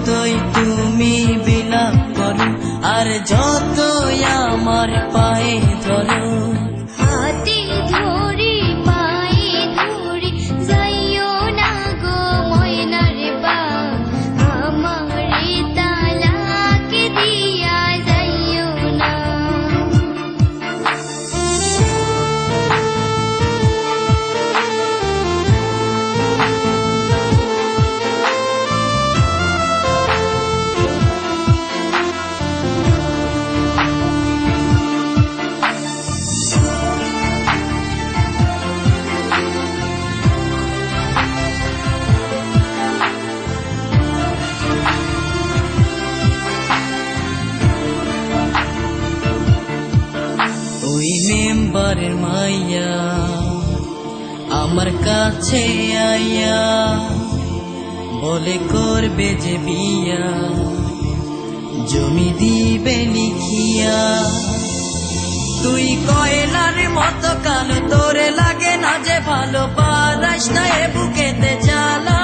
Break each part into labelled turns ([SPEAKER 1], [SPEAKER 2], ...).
[SPEAKER 1] যতই তুমি বিলাপ করো আর যতই আমার পায়ে ধরো,
[SPEAKER 2] হাতে ধরি পায়ে ধরি যাইও না গো ময়নার বা, আমারে তালাক দিয়া যাইও না।
[SPEAKER 1] ওই মেম্বারের মাইয়া আমার কাছে আইয়া বলে করবে যে বিয়া, জমি দিবে লিখিয়া। তুই কয়লার মতো কালো, তোরে লাগে না যে ভালো, পারাস না এ বুকেতে জ্বালা।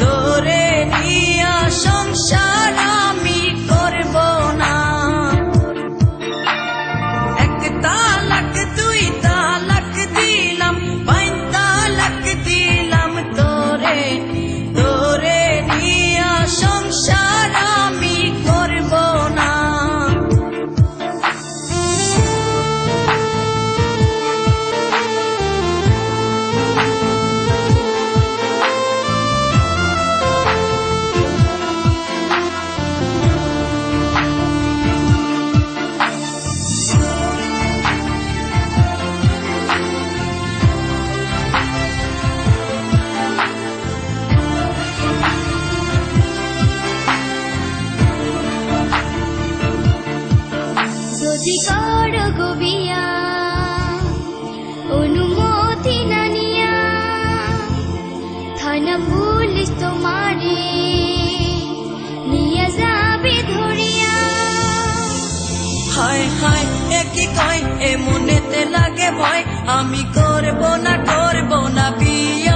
[SPEAKER 1] তোরে নিয়া সংসার আমি করব না, এক তালাক দুই তালাক দিলাম, পাঁচ তালাক দিলাম তোরে, তোরে নিয়া সংসার আমি করব না।
[SPEAKER 2] যদি করো গো বিয়া অনুমতি না নিয়া, থানা পুলিশ তোমারে নিয়ে যাবে ধরিয়া।
[SPEAKER 1] হায় হায় একই কয় এ মনেতে লাগে ভয়, আমি করব না বিয়ে।